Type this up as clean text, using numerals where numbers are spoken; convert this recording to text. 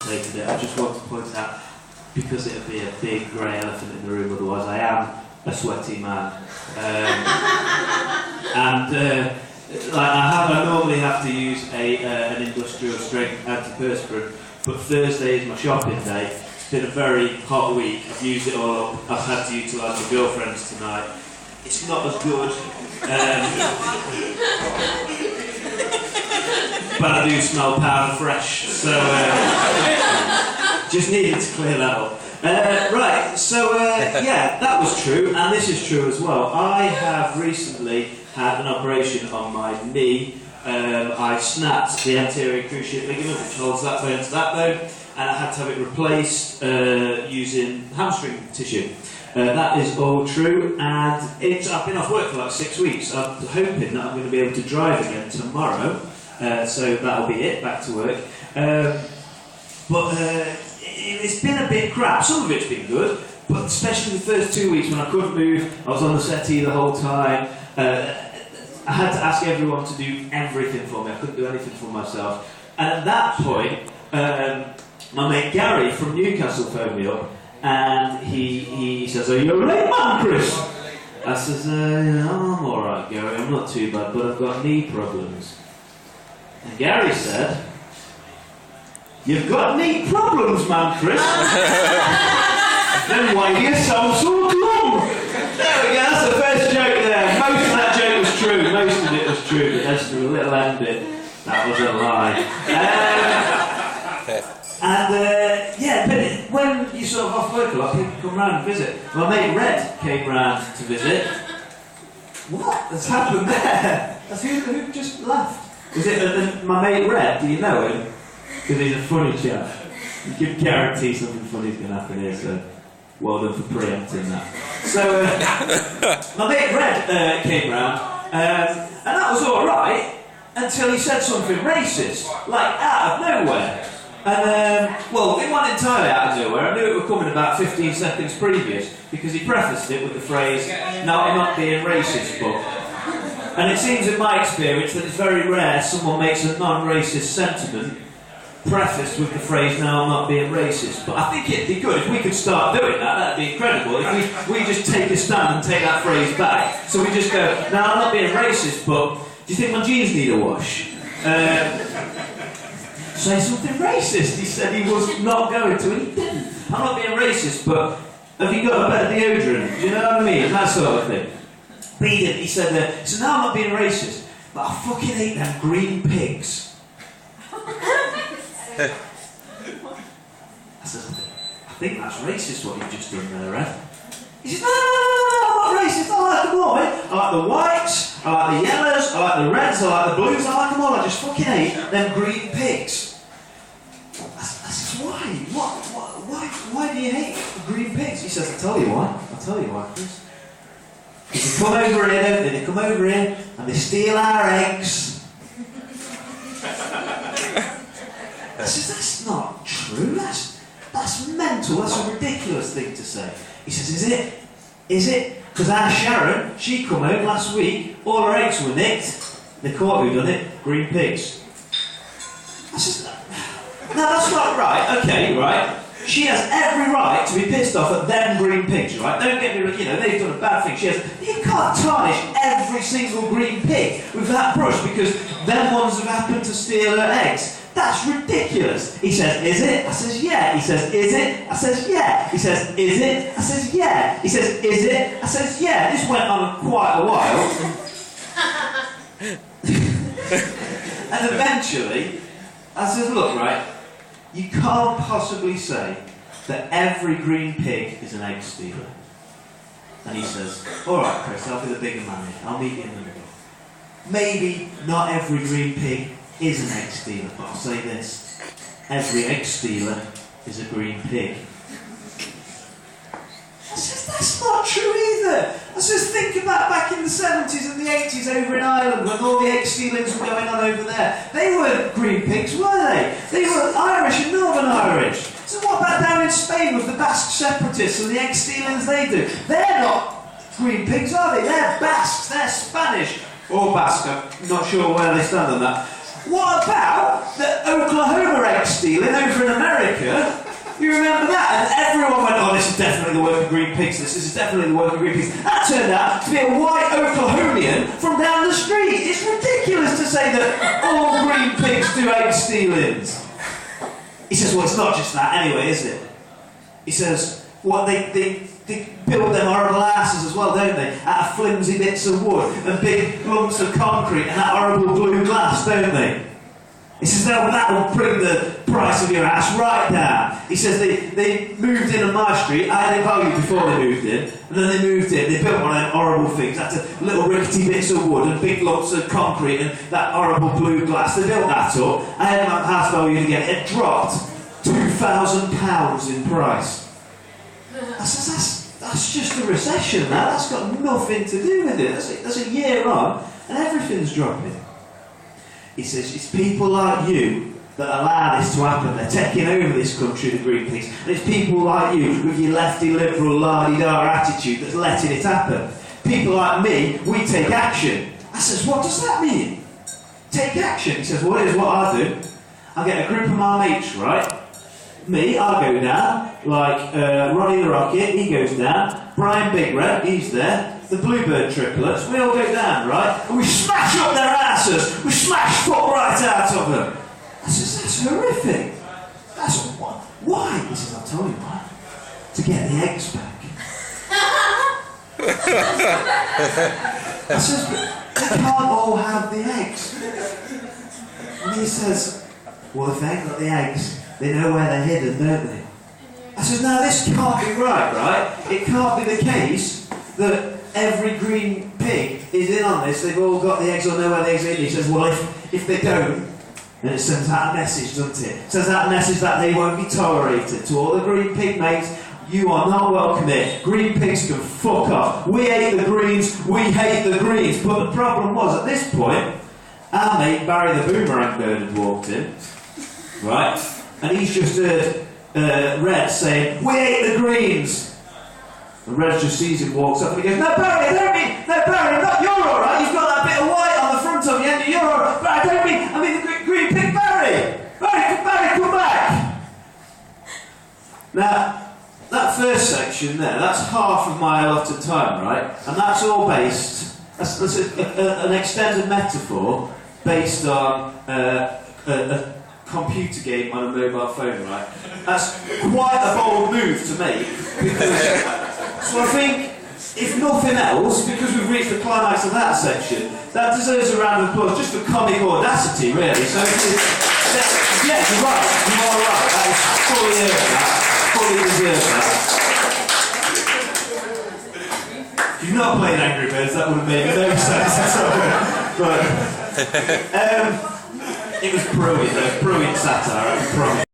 taken it. I just want to point out, because it would be a big grey elephant in the room otherwise, I am a sweaty man. I normally have to use an industrial strength antiperspirant, but Thursday is my shopping day. It's been a very hot week. I've used it all up. I've had to utilise my girlfriend's tonight. It's not as good, but I do smell powder fresh, so just needed to clear that up. Right, so yeah, that was true, and this is true as well. I have recently had an operation on my knee. I snapped the anterior cruciate ligament, which holds that bone to that bone, and I had to have it replaced using hamstring tissue. That is all true, and I've been off work for like 6 weeks. I'm hoping that I'm going to be able to drive again tomorrow, so that'll be it, back to work. But it's been a bit crap. Some of it's been good, but especially the first 2 weeks when I couldn't move, I was on the settee the whole time. I had to ask everyone to do everything for me. I couldn't do anything for myself. And at that point, my mate Gary from Newcastle phoned me up, and he says, "Are you alright, man, Chris?" I says, "I'm alright, Gary, I'm not too bad, but I've got knee problems." And Gary said, "You've got knee problems, man, Chris?" Then why do you sound so glum? There we go, that's the first joke there. Most of that joke was true, most of it was true, but there's a little ending. That was a lie. Yeah, but when you sort of off work a lot, people come round and visit. My mate Red came round to visit. What has happened there? That's who just laughed. Is it my mate Red? Do you know him? Because he's a funny chap. You can guarantee something funny's going to happen here, so well done for preempting that. So, my mate Red came round, and that was alright until he said something racist, like out of nowhere. And, well, it wasn't entirely out of nowhere. I knew it would come in about 15 seconds previous, because he prefaced it with the phrase, "Now I'm not being racist, but..." And it seems in my experience that it's very rare someone makes a non-racist sentiment prefaced with the phrase, "Now I'm not being racist." But I think it'd be good if we could start doing that. That'd be incredible. If we just take a stand and take that phrase back. So we just go, "Now I'm not being racist, but do you think my jeans need a wash?" Say something racist. He said he was not going to, and he didn't. "I'm not being racist, but have you got a better deodorant?" Do you know what I mean? That sort of thing. But he didn't. He said, "No, I'm not being racist, but I fucking hate them green pigs." I said, "I think that's racist what you've just done there, Red." He says, "No, I'm not racist. I like them all, mate. I like the whites, I like the yellows, I like the reds, I like the blues, I like them all. I just fucking hate them green pigs." I said, "Why do you hate green pigs?" He says, I'll tell you why, Chris. They come over here, don't they? They come over here and they steal our eggs. I says, "That's not true. That's mental. That's a ridiculous thing to say." He says, Is it? Because our Sharon, she come home last week, all her eggs were nicked. They caught who done it, green pigs." I says, "No, that's not right. Okay, right. She has every right to be pissed off at them green pigs, right? Don't get me wrong, they've done a bad thing. You can't tarnish every single green pig with that brush because them ones have happened to steal her eggs. That's ridiculous." He says, "Is it?" I says, "Yeah." He says, "Is it?" I says, "Yeah." He says, "Is it?" I says, "Yeah." He says, "Is it?" I says, "Yeah." This went on quite a while. And eventually, I says, "Look, right, you can't possibly say that every green pig is an egg stealer." And he says, "Alright, Chris, I'll be the bigger man here. I'll meet you in the middle. Maybe not every green pig is an egg stealer, but I'll say this. Every egg stealer is a green pig." I says, "That's not true either." I says, "Think about back in the 70s and the 80s over in Ireland when all the egg stealings were going on over there. They weren't green pigs, were they? They were Irish and Northern Irish. So what about down in Spain with the Basque separatists and the egg stealings they do? They're not green pigs, are they? They're Basques, they're Spanish. Or Basque, I'm not sure where they stand on that. What about the Oklahoma egg stealing over in America massacre. You remember that? And everyone went, oh, this is definitely the work of green pigs, this is definitely the work of green pigs. That turned out to be a white Oklahomian from down the street. It's ridiculous to say that all green pigs do egg stealings. He says, well, it's not just that anyway, is it? He says, what they build them horrible asses as well, don't they? Out of flimsy bits of wood and big lumps of concrete and that horrible blue glass, don't they? He says, no, that will bring the price of your ass right down. He says, they moved in on my street. I had it valued before they moved in. And then they moved in. They built one of them horrible things. That's little rickety bits of wood and big lumps of concrete and that horrible blue glass. They built that up. I had my house valued again. It dropped £2,000 in price. I says, that's just a recession, that. That's got nothing to do with it. That's a year on and everything's dropping. He says, it's people like you that allow this to happen. They're taking over this country, the green pigs. And it's people like you with your lefty, liberal, la-di-da attitude that's letting it happen. People like me, we take action. I says, what does that mean? Take action? He says, well, here's what I do. I get a group of my mates, right? Me, I go down, like Ronnie the Rocket, he goes down. Brian Big Red, he's there. The Bluebird triplets, we all go down, right? And we smash up their asses. We smash foot right out of them. I says, that's horrific. That's why? He says, I'll tell you why. To get the eggs back. I says, but they can't all have the eggs. And he says, well, if they ain't got the eggs, they know where they're hidden, don't they? I says, no, this can't be right? It can't be the case that every green pig is in on this, they've all got the eggs or know where the eggs are in. He says, well, if they don't, then it sends out a message, doesn't it? It sends out a message that they won't be tolerated. To all the green pig mates, you are not welcome here. Green pigs can fuck off. We hate the greens, we hate the greens. But the problem was, at this point, our mate Barry the Boomerang Bird had walked in, right? And he's just heard Red saying, we hate the greens. And Red just sees him, walks up and he goes, no Barry, not you're alright, you've got that bit of white on the front of you and you're alright, but I mean the green pig Barry, come back. Now, that first section there, that's half of my allotted time, right? And that's all based, that's an extended metaphor based on a computer game on a mobile phone, right? That's quite a bold move to make, because, so I think, if nothing else, because we've reached the climax of that section, that deserves a round of applause, just for comic audacity, really. So, yeah, you're right, you are right, that is fully earned, that, fully deserved that. If you've not played Angry Birds, that would have made no sense at all. But, it was brilliant satire, I promise.